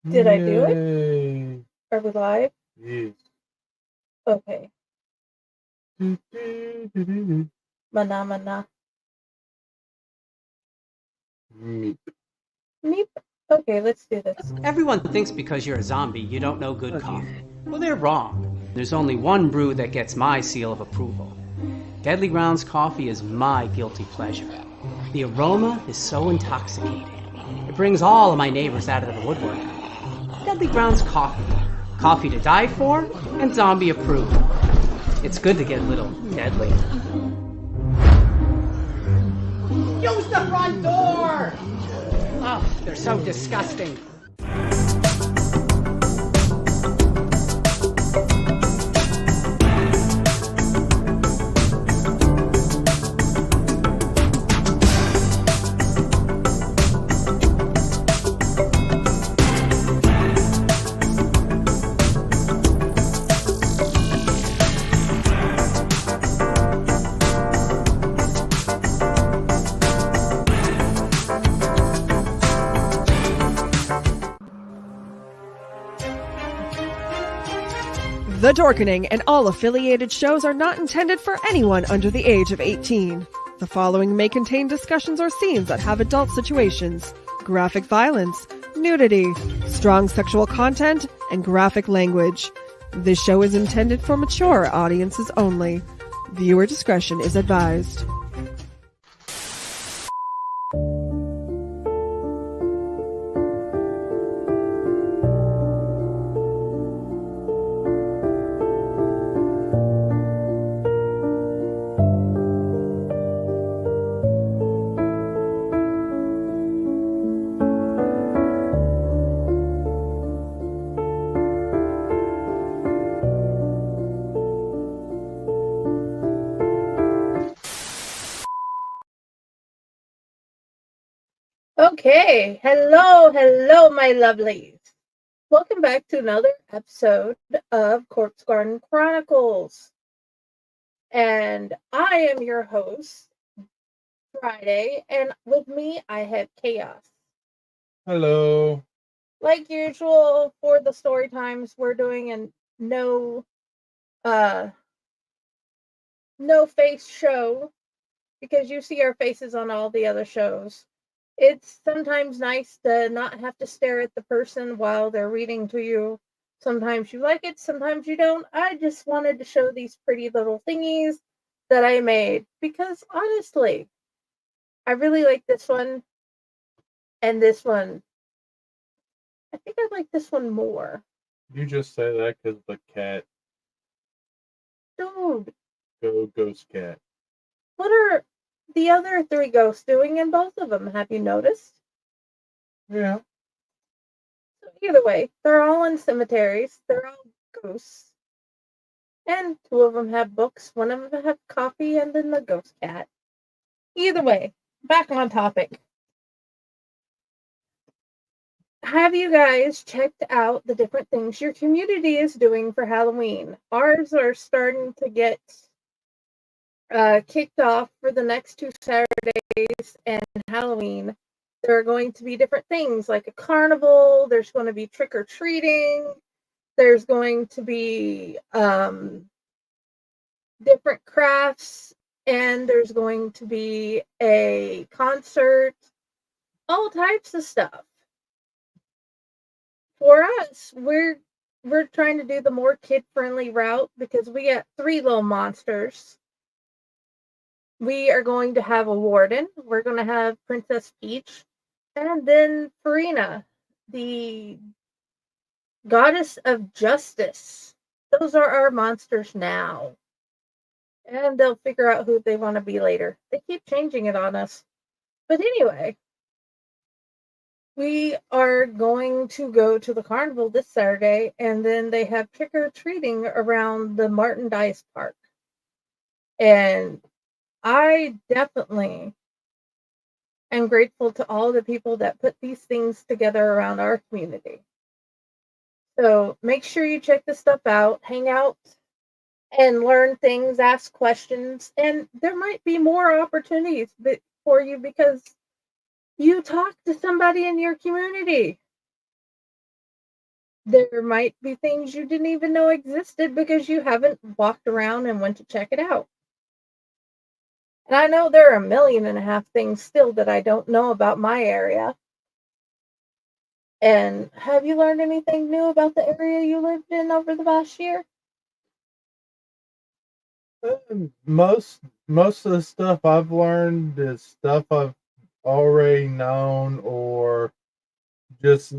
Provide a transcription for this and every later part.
Did I do it? Yay. Are we live? Yes. Okay. Mana mana. Meep. Meep. Okay, let's do this. Everyone thinks because you're a zombie, you don't know good coffee. Well, they're wrong. There's only one brew that gets my seal of approval. Deadly Grounds coffee is my guilty pleasure. The aroma is so intoxicating. It brings all of my neighbors out of the woodwork. Deadly Grounds coffee. Coffee to die for and zombie approved. It's good to get a little deadly. Use the front door! Oh, they're so disgusting. The Dorkening and all affiliated shows are not intended for anyone under the age of 18. The following may contain discussions or scenes that have adult situations, graphic violence, nudity, strong sexual content, and graphic language. This show is intended for mature audiences only. Viewer discretion is advised. Okay. Hello, my lovelies. Welcome back to another episode of Corpse Garden Chronicles. And I am your host, Friday, and with me I have Chaos. Hello. Like usual, for the story times, we're doing a no face show because you see our faces on all the other shows. It's sometimes nice to not have to stare at the person while they're reading to you. Sometimes you like it, sometimes you don't. I just wanted to show these pretty little thingies that I made because honestly, I really like this one and this one. I think I like this one more. You just say that because the cat. Dude, Go ghost cat. what are the other three ghosts doing in both of them? Have you noticed? Yeah. So either way, they're all in cemeteries. They're all ghosts. And two of them have books. One of them have coffee, and then the ghost cat. Either way, back on topic. Have you guys checked out the different things your community is doing for Halloween? Ours are starting to get kicked off for the next 2 Saturdays and Halloween. There are going to be different things like a carnival. There's going to be trick-or-treating. There's going to be different crafts, and there's going to be a concert, all types of stuff. For us, we're trying to do the more kid-friendly route because we got 3 little monsters. We are going to have a warden. We're going to have Princess Peach, and then Farina, the goddess of justice. Those are our monsters now. And they'll figure out who they want to be later. They keep changing it on us. But anyway, we are going to go to the carnival this Saturday, and then they have trick-or-treating around the Martin Dice Park. And I definitely am grateful to all the people that put these things together around our community. So make sure you check this stuff out, hang out, and learn things, ask questions, and there might be more opportunities for you because you talk to somebody in your community. there might be things you didn't even know existed because you haven't walked around and went to check it out. And I know there are 1.5 million things still that I don't know about my area. And have you learned anything new about the area you lived in over the past year? Most of the stuff I've learned is stuff I've already known, or just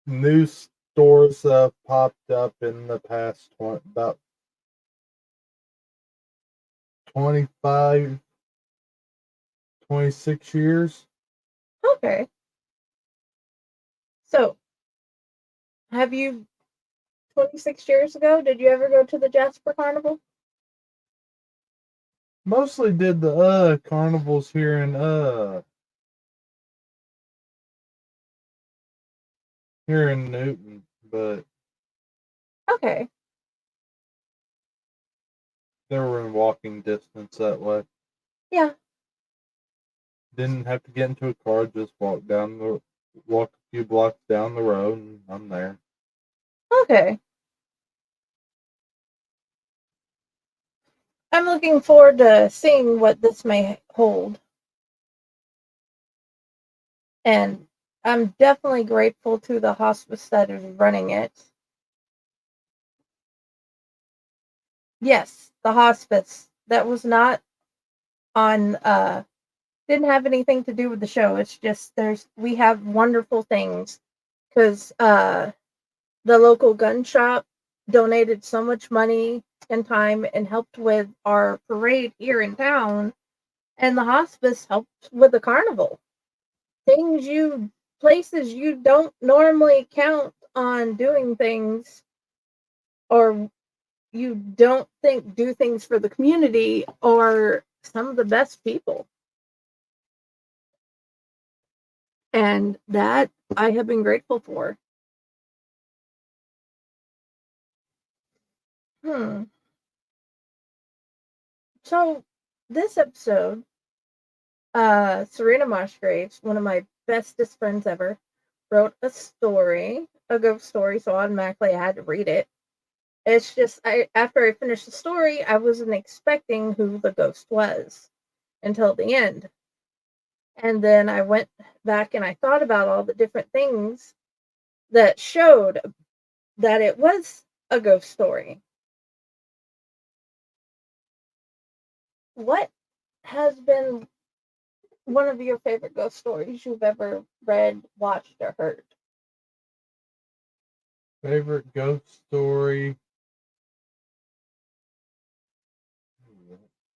new stores that have popped up in the past about 25, 26 years. Okay. So, have you 26 years ago, did you ever go to the Jasper Carnival? Mostly did the carnivals here in Newton, but Okay. they were in walking distance that way. Yeah. Didn't have to get into a car, just walk a few blocks down the road, and I'm there. Okay. I'm looking forward to seeing what this may hold. And I'm definitely grateful to the hospice that is running it. Yes, the hospice. That was not on didn't have anything to do with the show. It's just we have wonderful things because the local gun shop donated so much money and time and helped with our parade here in town, and the hospice helped with the carnival. Places you don't normally count on doing things, or you don't think do things for the community, are some of the best people. And that I have been grateful for. So this episode, Serena Mossgraves, one of my bestest friends ever, wrote a ghost story, so automatically I had to read it. It's just after I finished the story, I wasn't expecting who the ghost was until the end. And then I went back and I thought about all the different things that showed that it was a ghost story. What has been one of your favorite ghost stories you've ever read, watched, or heard? Favorite ghost story?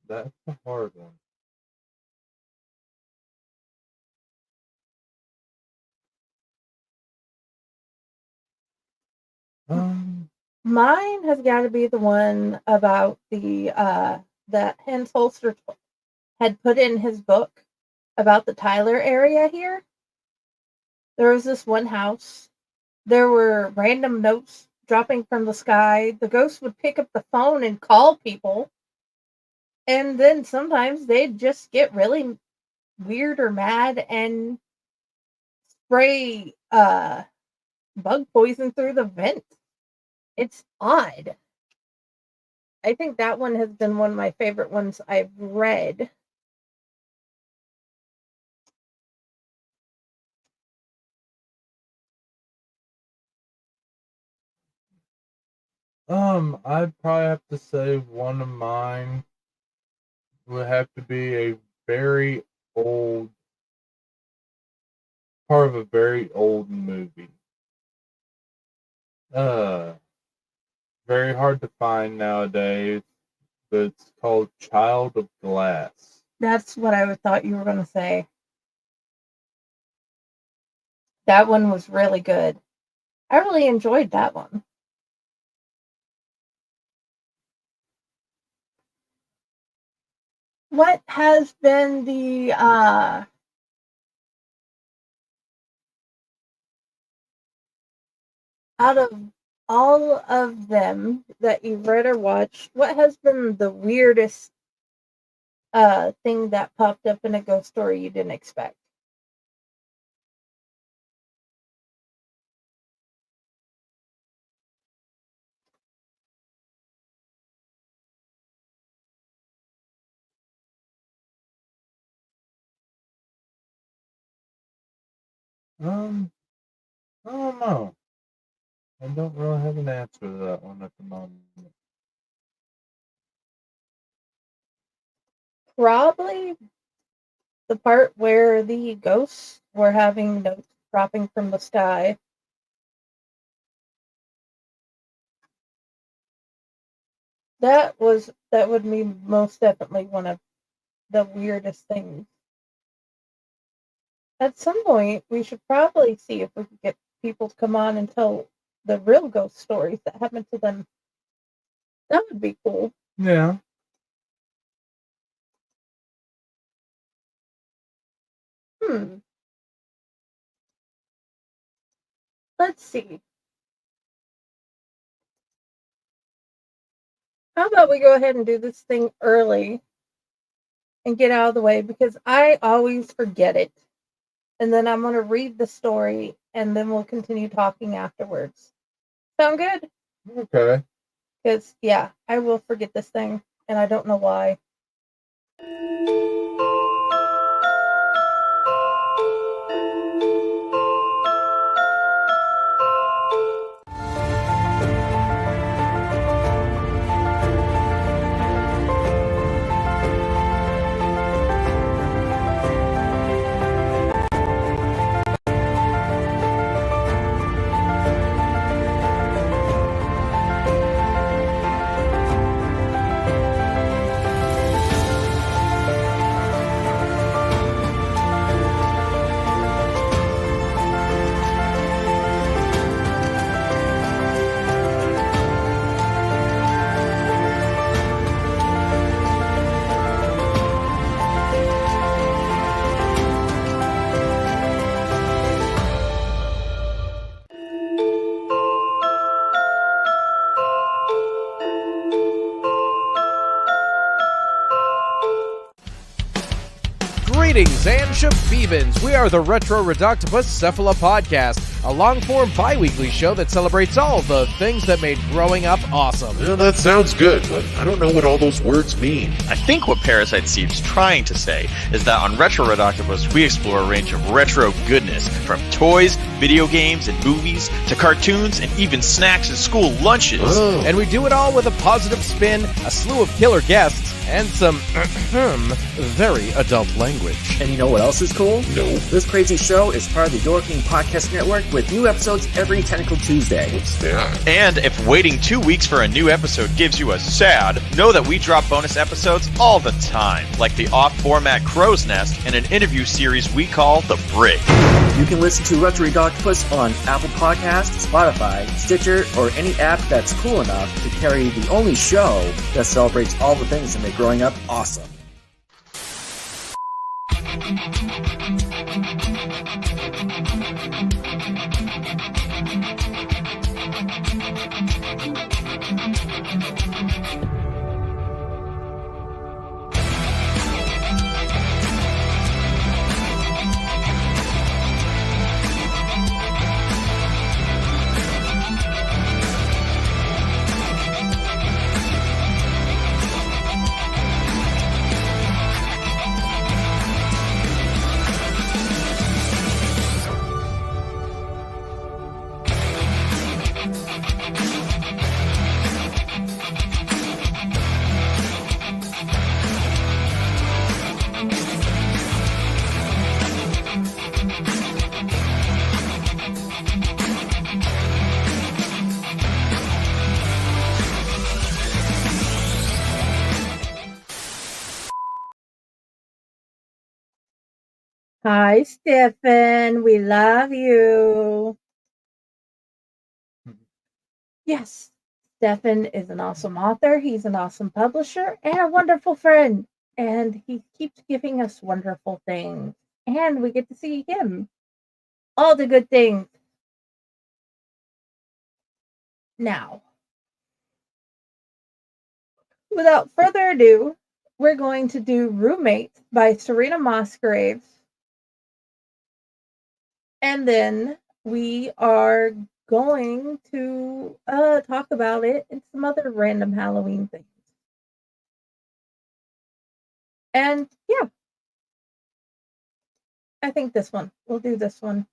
That's a hard one. Mine has got to be the one about that Hans Holster had put in his book about the Tyler area here. There was this one house. There were random notes dropping from the sky. The ghost would pick up the phone and call people. And then sometimes they'd just get really weird or mad and spray bug poison through the vent. It's odd. I think that one has been one of my favorite ones I've read. I'd probably have to say one of mine would have to be a very old part of a very old movie. Very hard to find nowadays, but it's called Child of Glass. That's what I thought you were going to say. That one was really good. I really enjoyed that one. What has been the out of all of them that you've read or watched, what has been the weirdest thing that popped up in a ghost story you didn't expect? I don't know. I don't really have an answer to that one at the moment. Probably the part where the ghosts were having notes dropping from the sky. That would be most definitely one of the weirdest things. At some point, we should probably see if we can get people to come on and tell the real ghost stories that happened to them. That would be cool. Yeah. Let's see. How about we go ahead and do this thing early and get out of the way, because I always forget it. And then I'm going to read the story and then we'll continue talking afterwards. Sound good? Okay. Because, yeah, I will forget this thing and I don't know why. Greetings and shabibans. We are the Retro Reductopus Cephala Podcast, a long-form bi-weekly show that celebrates all the things that made growing up awesome. Well, that sounds good, but I don't know what all those words mean. I think what Parasite Steve's trying to say is that on Retro Redoctopus, we explore a range of retro goodness, from toys, video games, and movies, to cartoons, and even snacks and school lunches. Oh. And we do it all with a positive spin, a slew of killer guests, and some very adult language. And you know what else is cool? No. This crazy show is part of the Door King Podcast Network with new episodes every Tentacle Tuesday. What's that? And if waiting 2 weeks for a new episode gives you a sad, know that we drop bonus episodes all the time, like the off-format Crow's Nest and an interview series we call The Brig. You can listen to Retro Octopus on Apple Podcasts, Spotify, Stitcher, or any app that's cool enough to carry the only show that celebrates all the things that make growing up awesome. Hi, Stefan. We love you. Yes, Stefan is an awesome author. He's an awesome publisher and a wonderful friend. And he keeps giving us wonderful things. And we get to see him. All the good things. Now, without further ado, we're going to do Roommates by Serena Mossgraves. And then we are going to talk about it and some other random Halloween things. And yeah, I think this one. We'll do this one.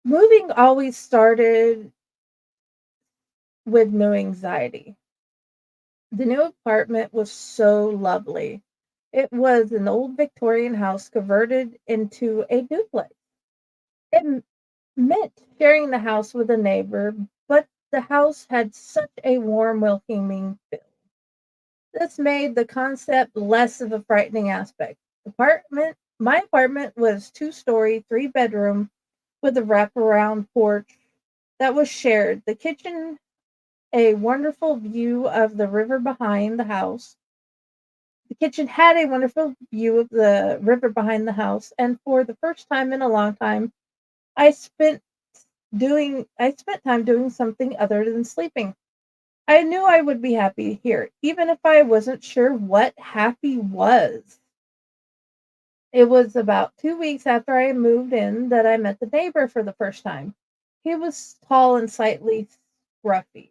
Moving always started with new anxiety. The new apartment was so lovely. It was an old Victorian house converted into a duplex. It meant sharing the house with a neighbor, but the house had such a warm, welcoming feel. This made the concept less of a frightening aspect. My apartment was 2-story, 3-bedroom with a wraparound porch that was shared. The kitchen, a wonderful view of the river behind the house. The kitchen had a wonderful view of the river behind the house, and for the first time in a long time, I spent I spent time doing something other than sleeping. I knew I would be happy here, even if I wasn't sure what happy was. It was about 2 weeks after I moved in that I met the neighbor for the first time. He was tall and slightly scruffy,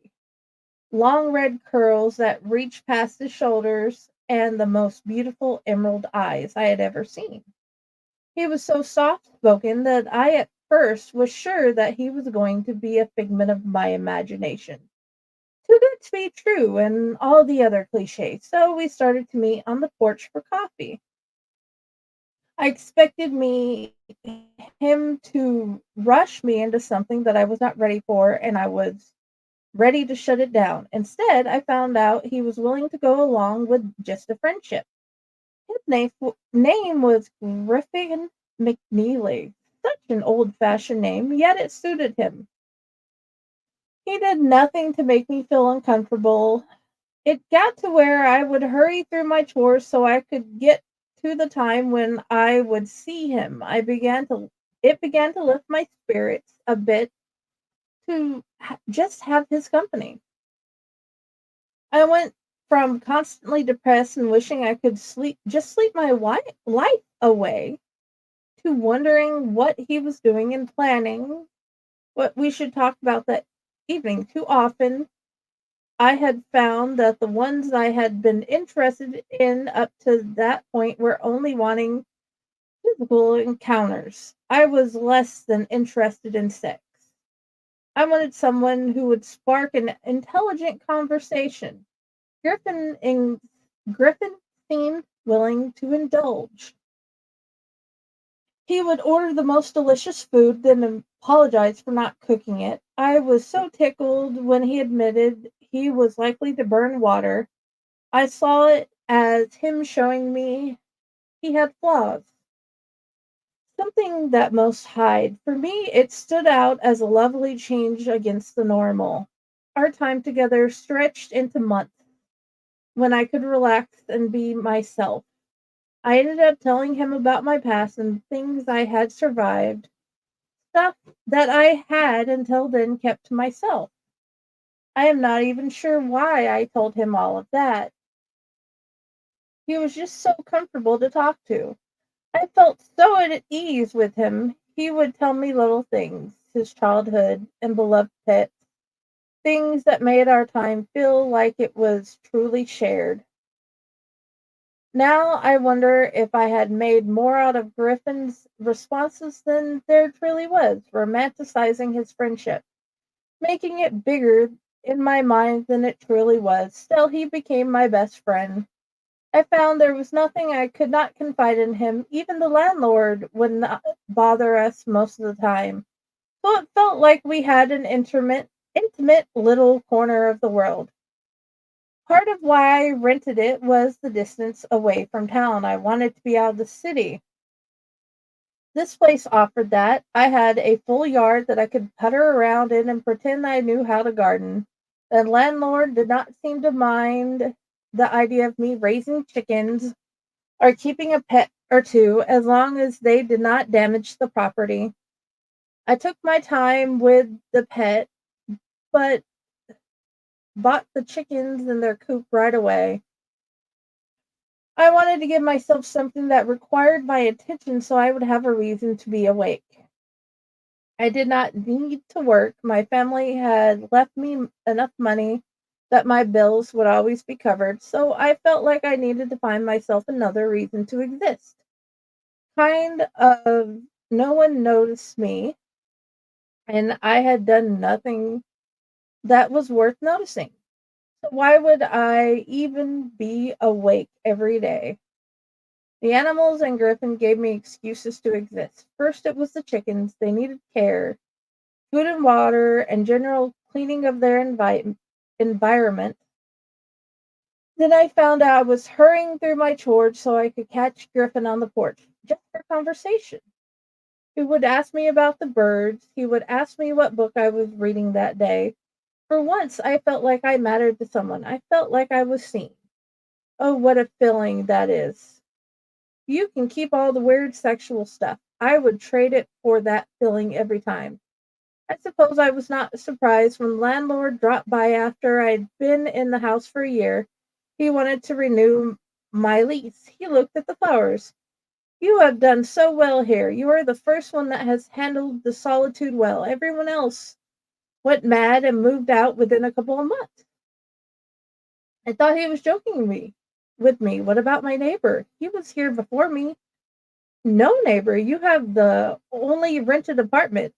long red curls that reached past his shoulders, and the most beautiful emerald eyes I had ever seen. He was so soft spoken that I at first was sure that he was going to be a figment of my imagination. Too good to be true, and all the other cliches. So we started to meet on the porch for coffee. I expected him to rush me into something that I was not ready for, and I was ready to shut it down. Instead, I found out he was willing to go along with just a friendship. His name was Griffin McNeely. Such an old-fashioned name, yet it suited him. He did nothing to make me feel uncomfortable. It got to where I would hurry through my chores so I could get to the time when I would see him. It began to lift my spirits a bit to just have his company. I went from constantly depressed and wishing I could sleep my life away, to wondering what he was doing and planning what we should talk about that evening. Too often, I had found that the ones I had been interested in up to that point were only wanting physical encounters. I was less than interested in sex. I wanted someone who would spark an intelligent conversation. Griffin in, Griffin seemed willing to indulge. He would order the most delicious food, then apologize for not cooking it. I was so tickled when he admitted he was likely to burn water. I saw it as him showing me he had flaws, something that most hide. For me, it stood out as a lovely change against the normal. Our time together stretched into months when I could relax and be myself. I ended up telling him about my past and things I had survived, stuff that I had until then kept to myself. I am not even sure why I told him all of that. He was just so comfortable to talk to. I felt so at ease with him. He would tell me little things, his childhood and beloved pets, things that made our time feel like it was truly shared. Now I wonder if I had made more out of Griffin's responses than there truly was, romanticizing his friendship, making it bigger in my mind than it truly was. Still, he became my best friend. I found there was nothing I could not confide in him. Even the landlord would not bother us most of the time. So it felt like we had an intimate little corner of the world. Part of why I rented it was the distance away from town. I wanted to be out of the city. This place offered that. I had a full yard that I could putter around in and pretend I knew how to garden. The landlord did not seem to mind the idea of me raising chickens or keeping a pet or two as long as they did not damage the property. I took my time with the pet, but bought the chickens in their coop right away. I wanted to give myself something that required my attention so I would have a reason to be awake. I did not need to work. My family had left me enough money that my bills would always be covered, so I felt like I needed to find myself another reason to exist. Kind of no one noticed me. and I had done nothing that was worth noticing. So why would I even be awake every day? The animals and Griffin gave me excuses to exist. First, it was the chickens. They needed care, food and water, and general cleaning of their environment. Then I found out I was hurrying through my chores so I could catch Griffin on the porch, just for conversation. He would ask me about the birds. He would ask me what book I was reading that day. For once, I felt like I mattered to someone. I felt like I was seen. Oh, what a feeling that is. You can keep all the weird sexual stuff. I would trade it for that feeling every time. I suppose I was not surprised when the landlord dropped by after I'd been in the house for a year. He wanted to renew my lease. He looked at the flowers. You have done so well here. You are the first one that has handled the solitude well. Everyone else went mad and moved out within a couple of months. I thought he was joking with me. What about my neighbor? He was here before me. No, neighbor, you have the only rented apartment.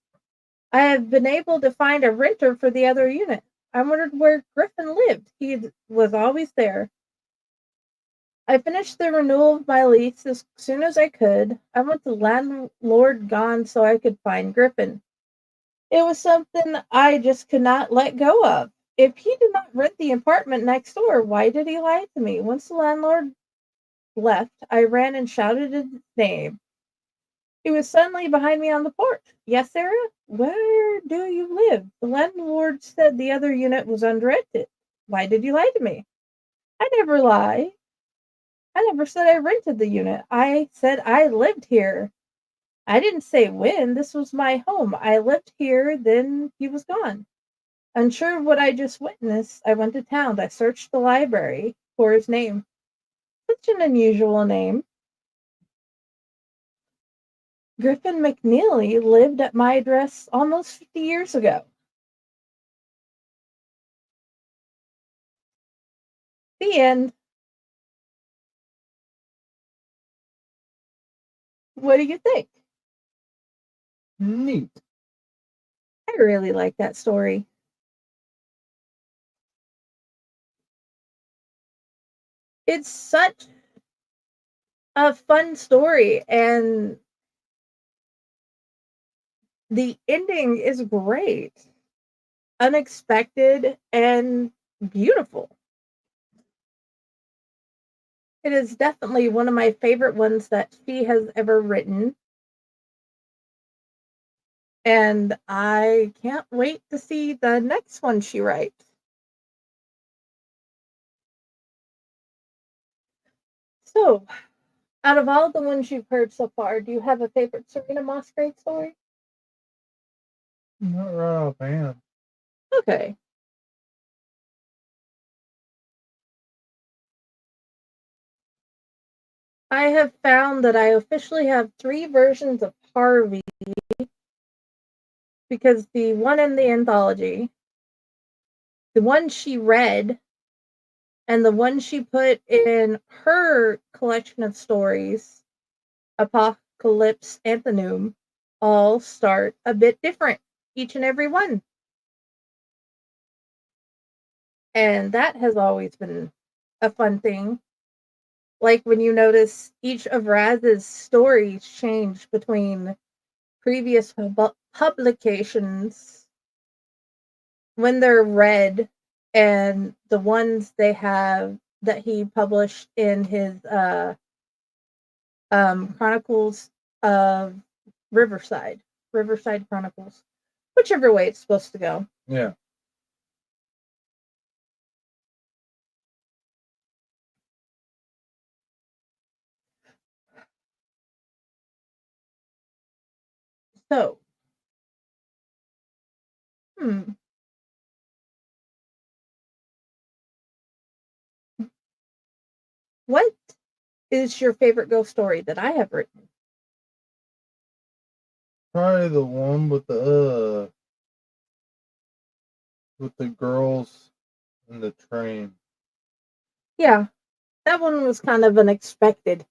I have been able to find a renter for the other unit. I wondered where Griffin lived. He was always there. I finished the renewal of my lease as soon as I could. I want the landlord gone so I could find Griffin. It was something I just could not let go of. If he did not rent the apartment next door, why did he lie to me? Once the landlord left, I ran and shouted his name. He was suddenly behind me on the porch. Yes, Sarah? Where do you live? The landlord said the other unit was unrented. Why did you lie to me? I never lie. I never said I rented the unit. I said I lived here. I didn't say when. This was my home. I lived here, then he was gone. Unsure of what I just witnessed, I went to town. I searched the library for his name. Such an unusual name. Griffin McNeely lived at my address almost 50 years ago. The end. What do you think? Neat. I really like that story. It's such a fun story, and the ending is great, unexpected, and beautiful. It is definitely one of my favorite ones that she has ever written. And I can't wait to see the next one she writes. So, out of all the ones you've heard so far, do you have a favorite Serena Mossgraves story? Not right offhand. Okay. I have found that I officially have 3 versions of Harvey because the one in the anthology, the one she read, and the one she put in her collection of stories, Apocalypse Anthonum, all start a bit different, each and every one. And that has always been a fun thing. Like when you notice each of Raz's stories change between previous publications when they're read and the ones they have that he published in his Chronicles of Riverside Chronicles, whichever way it's supposed to go. Yeah. So, what is your favorite ghost story that I have written? Probably the one with the girls in the train. Yeah, that one was kind of unexpected.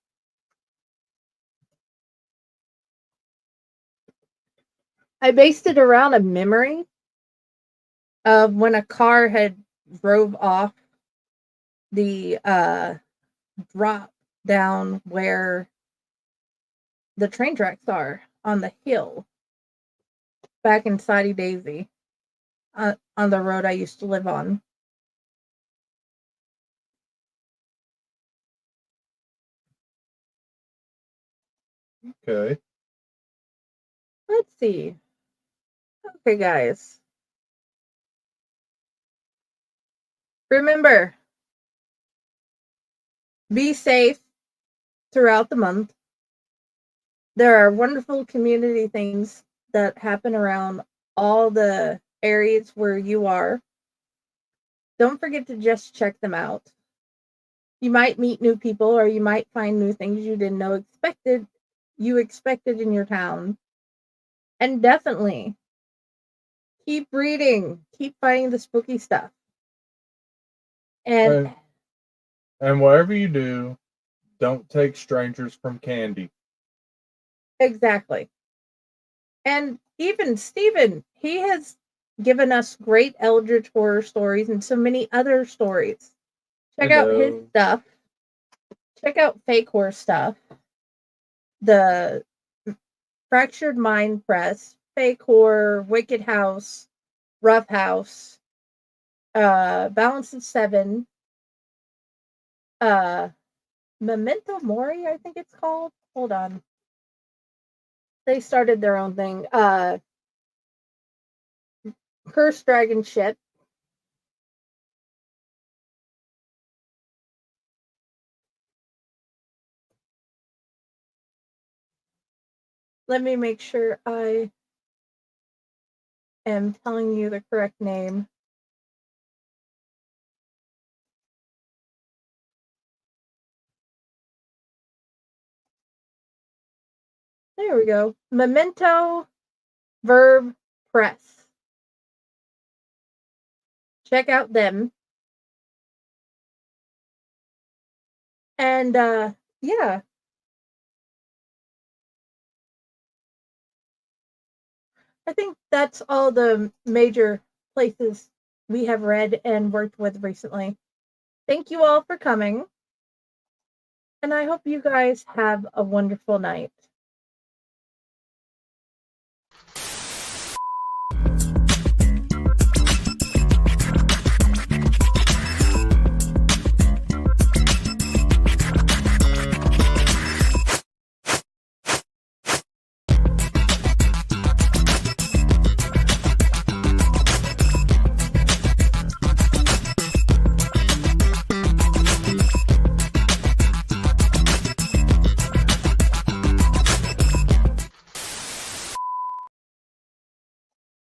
I based it around a memory of when a car had drove off the drop down where the train tracks are on the hill back in Sadie Daisy on the road I used to live on. Okay. Let's see. Okay, guys. Remember, be safe throughout the month. There are wonderful community things that happen around all the areas where you are. Don't forget to just check them out. You might meet new people, or you might find new things you didn't know expected in your town. And definitely keep reading, keep finding the spooky stuff. And And whatever you do, don't take strangers from candy. exactly. And even Stephen, he has given us great Eldritch horror stories and so many other stories. Check out his stuff. Check out Fae Corps stuff. The Fractured Mind Press, Fae Corps, Wicked House, Rough House, Balance of Seven, Memento Mori, I think it's called. Hold on. They started their own thing. Cursed Dragon Ship. Let me make sure I am telling you the correct name. There we go. Memento Verb Press. Check out them. And yeah. I think that's all the major places we have read and worked with recently. Thank you all for coming. And I hope you guys have a wonderful night.